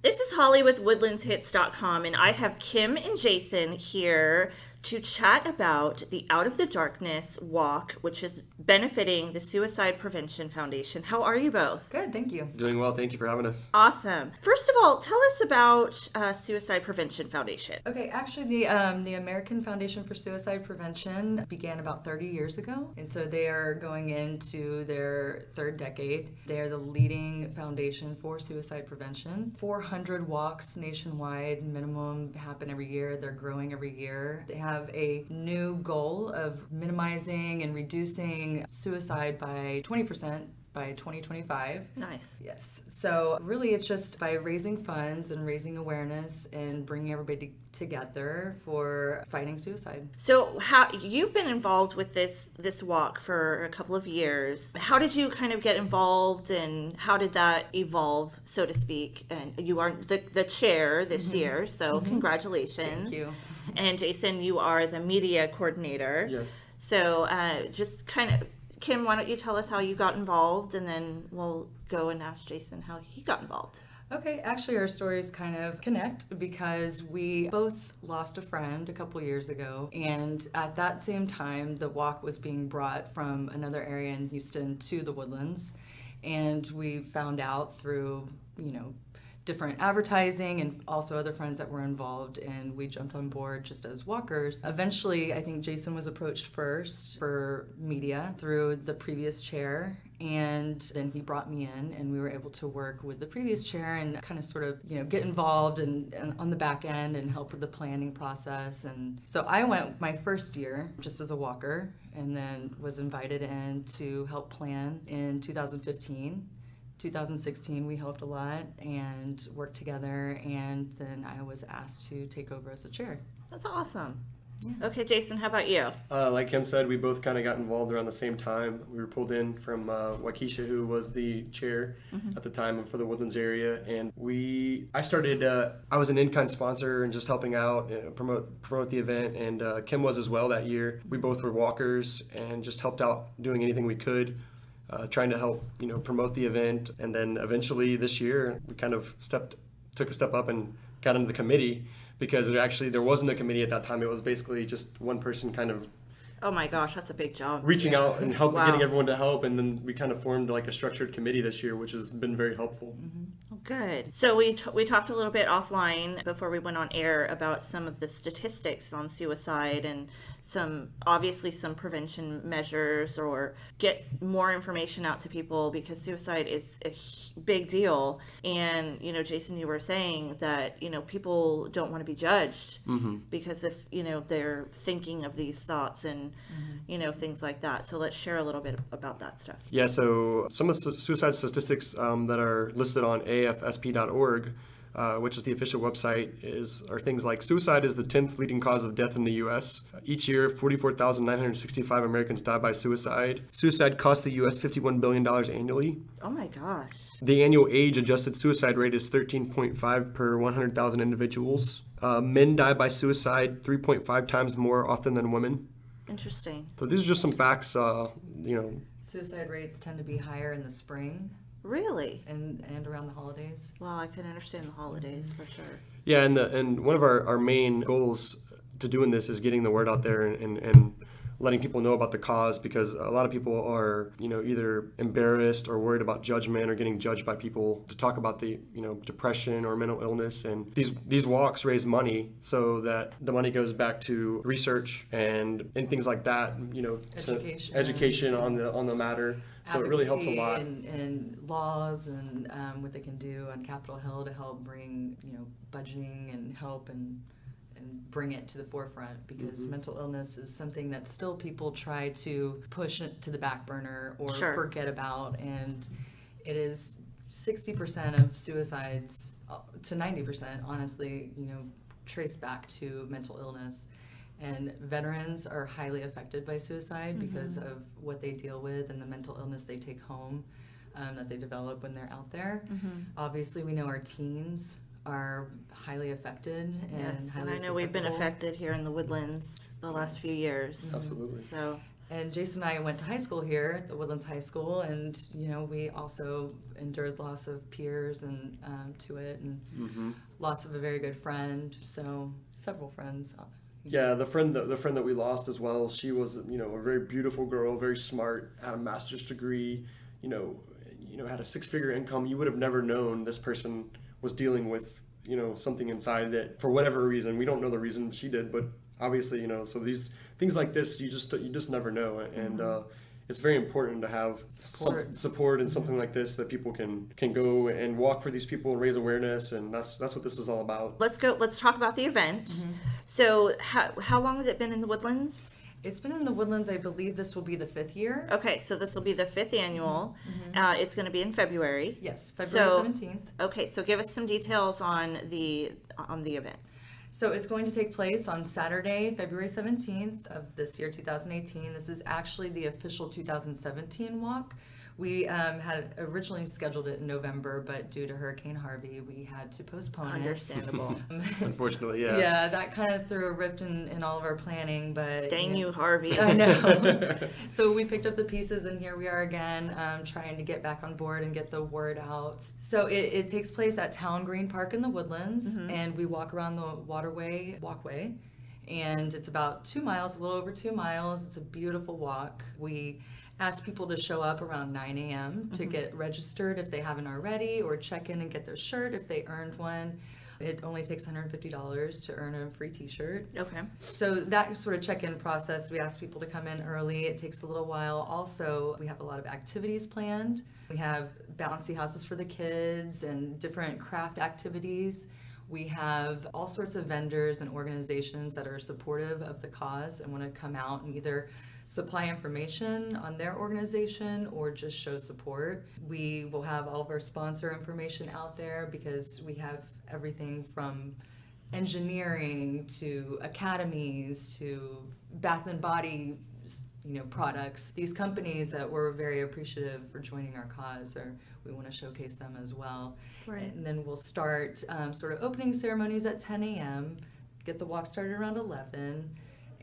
This is Holly with woodlandshits.com, and I have Kim and Jason here to chat about the Out of the Darkness walk, which is benefiting the Suicide Prevention Foundation. How are you both? Good, thank you. Doing well. Thank you for having us. Awesome. First of all, tell us about Suicide Prevention Foundation. Okay, actually, the American Foundation for Suicide Prevention began about 30 years ago, and so they are going into their third decade. They are the leading foundation for suicide prevention. 400 walks nationwide, minimum, happen every year. They're growing every year. They have a new goal of minimizing and reducing suicide by 20% by 2025. Nice. Yes. So really it's just by raising funds and raising awareness and bringing everybody together for fighting suicide. So how you've been involved with this walk for a couple of years. How did you kind of get involved and how did that evolve, so to speak? And you are the chair this year, so congratulations. Thank you. And Jason, you are the media coordinator. Yes. So just kind of, Kim, why don't you tell us how you got involved, and then we'll go and ask Jason how he got involved. Okay, actually our stories kind of connect because we both lost a friend a couple years ago, and at that same time the walk was being brought from another area in Houston to the Woodlands, and we found out through, different advertising and also other friends that were involved, and we jumped on board just as walkers. Eventually, I think Jason was approached first for media through the previous chair, and then he brought me in and we were able to work with the previous chair and kind of sort of, get involved and on the back end and help with the planning process. And so I went my first year just as a walker and then was invited in to help plan in 2015. 2016 we helped a lot and worked together, and then I was asked to take over as the chair. That's awesome. Yeah. Okay, Jason, how about you? Like Kim said, we both kind of got involved around the same time. We were pulled in from Waukesha, who was the chair at the time for the Woodlands area, and I started. I was an in-kind sponsor and just helping out, promote the event, and Kim was as well that year. We both were walkers and just helped out doing anything we could. Trying to help, promote the event. And then eventually this year, we kind of took a step up and got into the committee, because there wasn't a committee at that time. It was basically just one person kind of Oh my gosh, that's a big job. reaching out and Wow. getting everyone to help. And then we kind of formed like a structured committee this year, which has been very helpful. Oh, good. So we talked a little bit offline before we went on air about some of the statistics on suicide and some prevention measures, or get more information out to people, because suicide is a big deal. And Jason, you were saying that people don't want to be judged because if they're thinking of these thoughts and things like that. So let's share a little bit about that stuff. Yeah, so some of the suicide statistics that are listed on afsp.org, which is the official website, are things like suicide is the 10th leading cause of death in the U.S. Each year, 44,965 Americans die by suicide. Suicide costs the U.S. $51 billion annually. Oh my gosh. The annual age-adjusted suicide rate is 13.5 per 100,000 individuals. Men die by suicide 3.5 times more often than women. Interesting. So these are just some facts, Suicide rates tend to be higher in the spring Really? and around the holidays. Well, I can understand the holidays for sure. Yeah, and one of our main goals to doing this is getting the word out there and letting people know about the cause, because a lot of people are, either embarrassed or worried about judgment or getting judged by people to talk about the, depression or mental illness. And these walks raise money so that the money goes back to research and things like that, education on the matter. So it really helps a lot. And laws and what they can do on Capitol Hill to help bring, budgeting and help and bring it to the forefront, because mental illness is something that still people try to push it to the back burner or forget about. And it is 60% of suicides to 90%, honestly, trace back to mental illness. And veterans are highly affected by suicide because of what they deal with and the mental illness they take home that they develop when they're out there. Obviously, we know our teens are highly affected and Yes, highly and I know we've been susceptible. affected here in the Woodlands the last few years. Absolutely. So And Jason and I went to high school here at the Woodlands High School, and we also endured loss of peers and to it, and loss of a very good friend. So several friends. Yeah, the friend that we lost as well. She was a very beautiful girl, very smart, had a master's degree, had a 6-figure income. You would have never known this person was dealing with something inside that, for whatever reason, we don't know the reason she did, but obviously, so these things like this, you just never know, and it's very important to have support and something like this that people can go and walk for these people and raise awareness, and that's what this is all about. Let's talk about the event. So how long has it been in the Woodlands? It's been in the Woodlands, I believe this will be the 5th year. Okay, so this will be the 5th annual. It's going to be in February. Yes, February 17th. Okay, so give us some details on the event. So it's going to take place on Saturday, February 17th of this year, 2018. This is actually the official 2017 walk. We had originally scheduled it in November, but due to Hurricane Harvey, we had to postpone Understandable. Unfortunately, yeah. Yeah, that kind of threw a rift in all of our planning, but... Dang you, Harvey. I know. So we picked up the pieces, and here we are again, trying to get back on board and get the word out. So it takes place at Town Green Park in the Woodlands, and we walk around the walkway, and it's about 2 miles, a little over 2 miles. It's a beautiful walk. We ask people to show up around 9 a.m. to get registered if they haven't already, or check in and get their shirt if they earned one. It only takes $150 to earn a free t-shirt. Okay. So that sort of check-in process, we ask people to come in early. It takes a little while. Also, we have a lot of activities planned. We have bouncy houses for the kids and different craft activities. We have all sorts of vendors and organizations that are supportive of the cause and want to come out and either supply information on their organization or just show support. We will have all of our sponsor information out there because we have everything from engineering to academies to bath and body products. These companies that we're very appreciative for joining our cause, or we want to showcase them as well. Right. And then we'll start sort of opening ceremonies at 10 a.m., get the walk started around 11,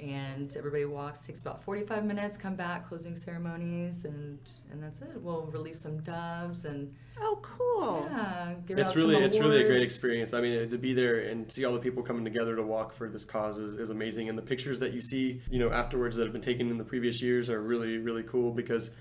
and everybody walks, takes about 45 minutes, come back, closing ceremonies, and that's it. We'll release some doves and Oh, cool. yeah, give It's out really some it's really a great awards. experience. I mean, to be there and see all the people coming together to walk for this cause is amazing. And the pictures that you see, afterwards that have been taken in the previous years are really, really cool because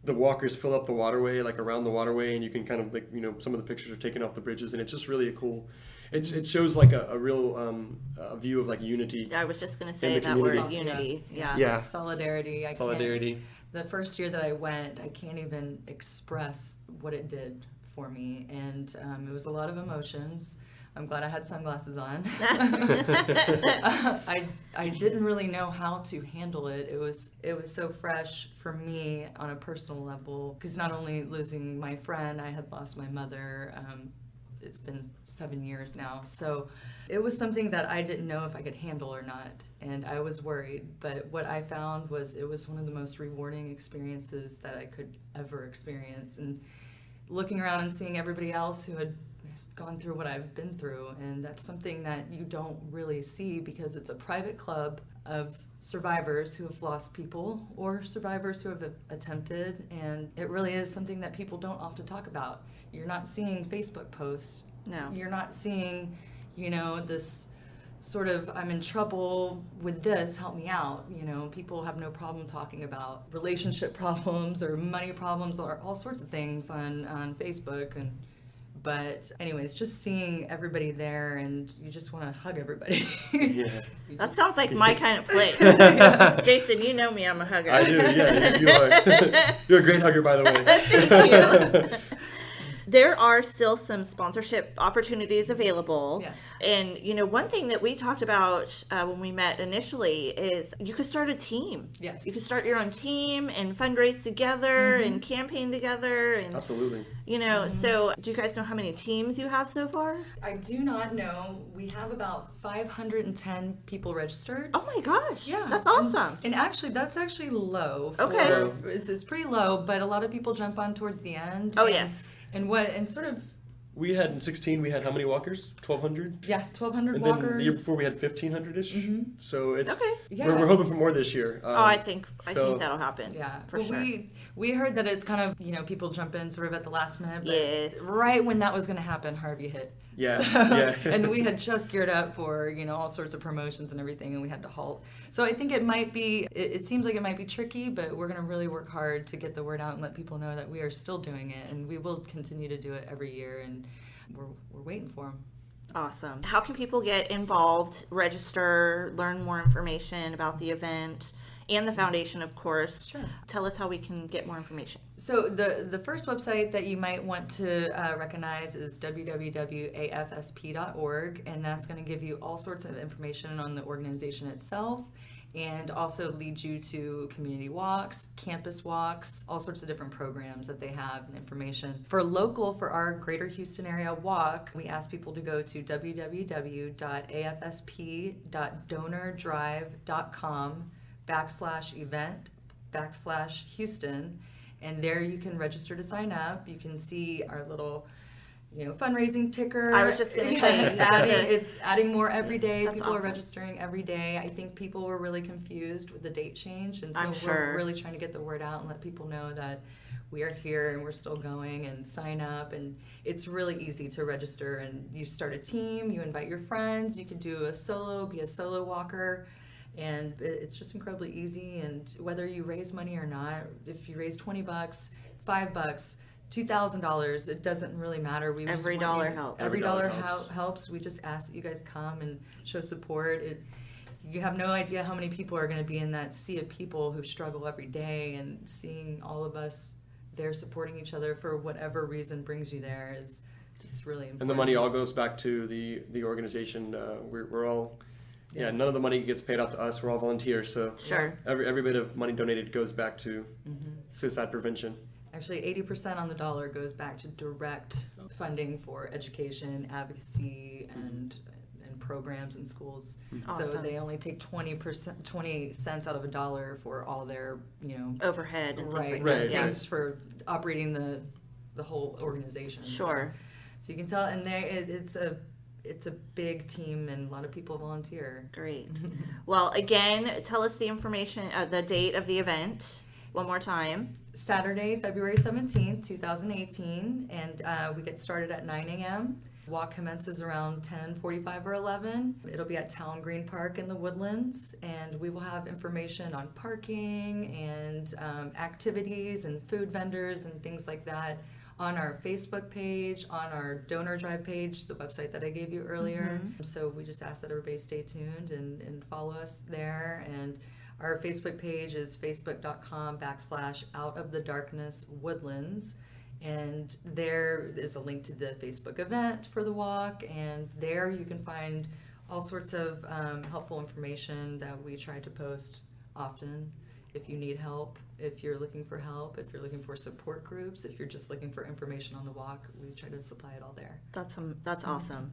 the walkers fill up the waterway, like around the waterway, and you can kind of some of the pictures are taken off the bridges, and it's just really a cool. It shows like a real view of like unity. I was just going to In say the that word, community. unity. Yeah. Yeah. Solidarity. Solidarity. The first year that I went, I can't even express what it did for me, and it was a lot of emotions. I'm glad I had sunglasses on. I didn't really know how to handle it. It was so fresh for me on a personal level, because not only losing my friend, I had lost my mother. It's been 7 years now, so it was something that I didn't know if I could handle or not, and I was worried. But what I found was it was one of the most rewarding experiences that I could ever experience, and looking around and seeing everybody else who had gone through what I've been through, and that's something that you don't really see because it's a private club of survivors who have lost people or survivors who have attempted, and it really is something that people don't often talk about. You're not seeing Facebook posts. No. You're not seeing, this sort of, I'm in trouble with this, help me out. People have no problem talking about relationship problems or money problems or all sorts of things on Facebook. But anyways, just seeing everybody there, and you just want to hug everybody. Yeah. That sounds like my kind of place. Jason, you know me, I'm a hugger. I do. Yeah, you are. You're a great hugger, by the way. Thank you. There are still some sponsorship opportunities available. Yes. And, one thing that we talked about when we met initially is you could start a team. Yes. You could start your own team and fundraise together and campaign together. And, Absolutely. so do you guys know how many teams you have so far? I do not know. We have about 510 people registered. Oh my gosh. Yeah, That's awesome. And actually, that's actually low. Okay. It's pretty low, but a lot of people jump on towards the end. Oh, and, yes. And sort of We had in 16, we had how many walkers? 1,200? Yeah, 1,200 And then walkers. the year before we had 1,500-ish. So it's Okay. Yeah. we're hoping for more this year. Oh, I think so- that'll happen. Yeah, for well, sure. we heard that it's kind of, you know, people jump in sort of at the last minute, but Yes. right when that was going to happen, Harvey hit. Yeah, So- yeah. And we had just geared up for, you know, all sorts of promotions and everything, and we had to halt. So I think it might be, it seems like it might be tricky, but we're going to really work hard to get the word out and let people know that we are still doing it, and we will continue to do it every year, and we're waiting for them. Awesome. How can people get involved, register, learn more information about the event and the foundation, of course? Sure. Tell us how we can get more information. So the first website that you might want to recognize is www.afsp.org, and that's going to give you all sorts of information on the organization itself, and also lead you to community walks, campus walks, all sorts of different programs that they have and information. For local, for our Greater Houston Area Walk, we ask people to go to www.afsp.donordrive.com/event/Houston, and there you can register to sign up. You can see our little, you know, fundraising ticker. I was just gonna say, it's adding more every day. That's People are awesome. registering every day. I think people were really confused with the date change, and so I'm sure. we're really trying to get the word out and let people know that we are here and we're still going, and sign up. And it's really easy to register, and you start a team, you invite your friends, you can do be a solo walker. And it's just incredibly easy. And whether you raise money or not, if you raise $20, $5, $2,000, it doesn't really matter. We just Every want dollar you- helps. Every Every dollar dollar helps. helps. We just ask that you guys come and show support. You have no idea how many people are going to be in that sea of people who struggle every day, and seeing all of us there supporting each other for whatever reason brings you there it's really important. And the money all goes back to the organization. We're all, none of the money gets paid out to us. We're all volunteers, so Sure. every bit of money donated goes back to Mm-hmm. suicide prevention. Actually, 80% on the dollar goes back to direct funding for education, advocacy, and programs in schools. So Awesome. they only take 20 cents out of a dollar for all their, you know, Overhead and things like Right. that. Yeah. things for operating the whole organization. Sure. So you can tell, and it's a big team, and a lot of people volunteer. Great. Well, again, tell us the information, the date of the event one more time. Saturday, February 17th, 2018, and we get started at 9 a.m. Walk commences around 10:45 or 11. It'll be at Town Green Park in the Woodlands, and we will have information on parking and activities and food vendors and things like that on our Facebook page, on our Donor Drive page, the website that I gave you earlier. So we just ask that everybody stay tuned and follow us there. And our Facebook page is facebook.com/outofthedarknesswoodlands. And there is a link to the Facebook event for the walk, and there you can find all sorts of helpful information that we try to post often. If you need help, if you're looking for help, if you're looking for support groups, if you're just looking for information on the walk, we try to supply it all there. That's awesome.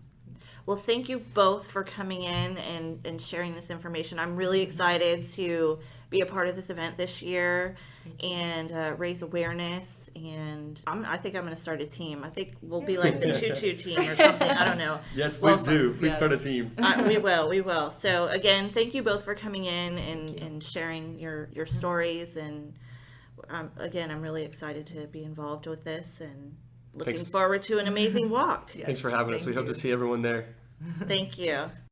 Well, thank you both for coming in and sharing this information. I'm really excited to be a part of this event this year and raise awareness. And I think I'm going to start a team. I think we'll be like the 2-2 team or something. I don't know. Yes, Well, please do. Please yes. start a team. We will. So again, thank you both for coming in and sharing your stories. And again, I'm really excited to be involved with this and looking Thanks. forward to an amazing walk. Yes, Thanks for having us. thank We hope you. to see everyone there. Thank you.